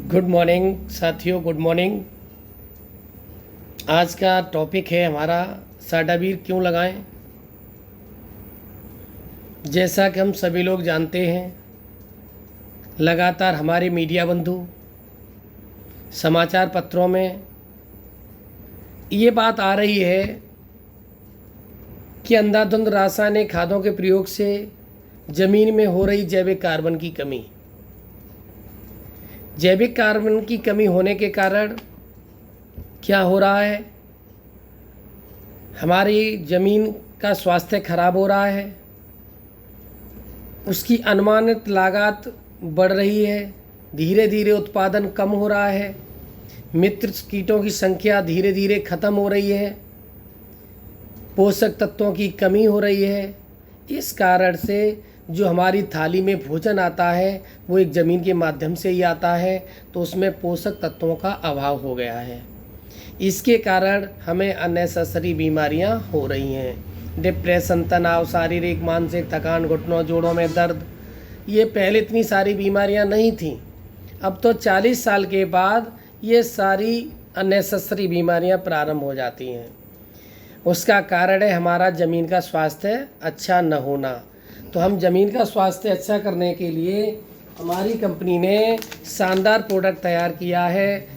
Good morning साथियों, good morning. आज का टॉपिक है हमारा साडावीर क्यों लगाएं। जैसा कि हम सभी लोग जानते हैं, लगातार हमारे मीडिया बंधु समाचार पत्रों में ये बात आ रही है कि अंधाधुंध रासायनिक खादों के प्रयोग से ज़मीन में हो रही जैविक कार्बन की कमी। जैविक कार्बन की कमी होने के कारण क्या हो रहा है, हमारी ज़मीन का स्वास्थ्य खराब हो रहा है, उसकी अनुमानित लागत बढ़ रही है, धीरे धीरे उत्पादन कम हो रहा है, मित्र कीटों की संख्या धीरे धीरे ख़त्म हो रही है, पोषक तत्वों की कमी हो रही है। इस कारण से जो हमारी थाली में भोजन आता है वो एक ज़मीन के माध्यम से ही आता है, तो उसमें पोषक तत्वों का अभाव हो गया है। इसके कारण हमें अननेसेसरी बीमारियां हो रही हैं। डिप्रेशन, तनाव, शारीरिक मानसिक थकान, घुटनों जोड़ों में दर्द, ये पहले इतनी सारी बीमारियां नहीं थीं। अब तो 40 साल के बाद ये सारी अननेसेसरी बीमारियां प्रारंभ हो जाती हैं। उसका कारण है हमारा ज़मीन का स्वास्थ्य अच्छा न होना। तो हम ज़मीन का स्वास्थ्य अच्छा करने के लिए हमारी कंपनी ने शानदार प्रोडक्ट तैयार किया है,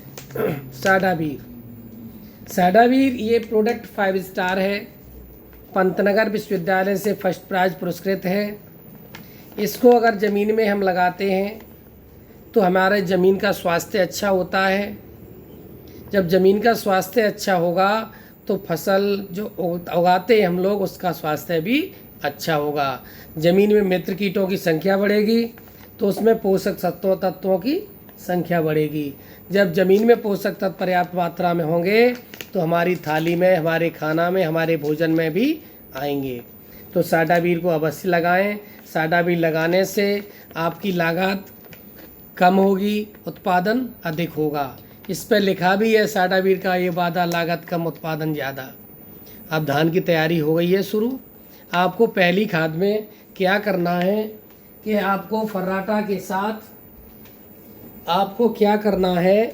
साडावीर। साडावीर ये प्रोडक्ट 5 स्टार है, पंतनगर विश्वविद्यालय से फर्स्ट प्राइज पुरस्कृत है। इसको अगर ज़मीन में हम लगाते हैं तो हमारे ज़मीन का स्वास्थ्य अच्छा होता है। जब ज़मीन का स्वास्थ्य अच्छा होगा तो फसल जो उगाते हैं हम लोग, उसका स्वास्थ्य भी अच्छा होगा। ज़मीन में मित्र कीटों की संख्या बढ़ेगी तो उसमें पोषक तत्वों की संख्या बढ़ेगी। जब ज़मीन में पोषक तत्व पर्याप्त मात्रा में होंगे तो हमारी थाली में, हमारे खाना में, हमारे भोजन में भी आएंगे। तो साडावीर को अवश्य लगाएं। साडावीर लगाने से आपकी लागत कम होगी, उत्पादन अधिक होगा। इस पर लिखा भी है साडावीर का ये वादा, लागत कम उत्पादन ज़्यादा। अब धान की तैयारी हो गई है शुरू। आपको पहली खाद में क्या करना है कि आपको फर्राटा के साथ आपको क्या करना है,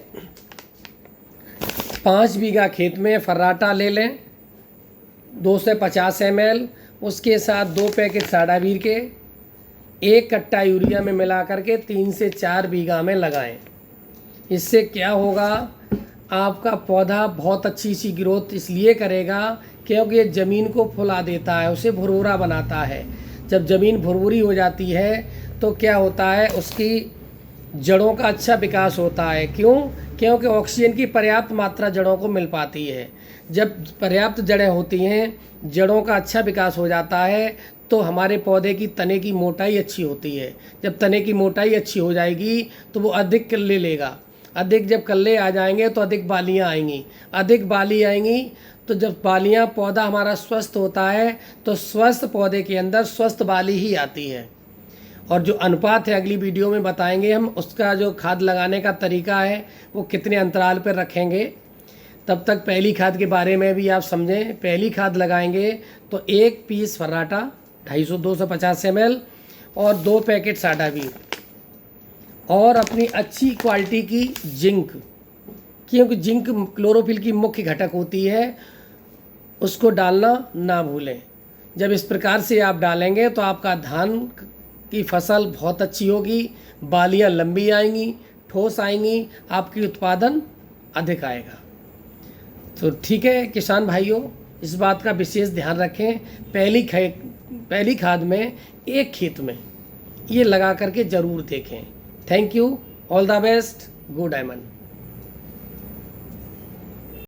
5 बीघा खेत में फर्राटा ले लें 250 ml, उसके साथ 2 पैकेट साडावीर के 1 कट्टा यूरिया में मिला करके 3 से 4 बीघा में लगाएं। इससे क्या होगा, आपका पौधा बहुत अच्छी सी ग्रोथ इसलिए करेगा क्योंकि ये ज़मीन को फुला देता है, उसे भुरभुरा बनाता है। जब ज़मीन भुरभुरी हो जाती है तो क्या होता है, उसकी जड़ों का अच्छा विकास होता है। क्यों? क्योंकि ऑक्सीजन की पर्याप्त मात्रा जड़ों को मिल पाती है। जब पर्याप्त जड़ें होती हैं, जड़ों का अच्छा विकास हो जाता है, तो हमारे पौधे की तने की मोटाई अच्छी होती है। जब तने की मोटाई अच्छी हो जाएगी तो वो अधिक कल्ले लेगा। अधिक जब कल्ले आ जाएंगे तो अधिक बालियाँ आएंगी। अधिक बाली आएंगी तो जब बालियाँ, पौधा हमारा स्वस्थ होता है तो स्वस्थ पौधे के अंदर स्वस्थ बाली ही आती है। और जो अनुपात है अगली वीडियो में बताएंगे हम, उसका जो खाद लगाने का तरीका है वो कितने अंतराल पर रखेंगे। तब तक पहली खाद के बारे में भी आप समझें। पहली खाद लगाएंगे तो 1 पीस फर्राटा 250 ml और 2 पैकेट साडावीर और अपनी अच्छी क्वालिटी की जिंक, क्योंकि जिंक क्लोरोफिल की मुख्य घटक होती है, उसको डालना ना भूलें। जब इस प्रकार से आप डालेंगे तो आपका धान की फसल बहुत अच्छी होगी, बालियाँ लंबी आएंगी, ठोस आएंगी, आपकी उत्पादन अधिक आएगा। तो ठीक है किसान भाइयों, इस बात का विशेष ध्यान रखें। पहली खाद में एक खेत में ये लगा करके ज़रूर देखें। Thank you, all the best, good diamond.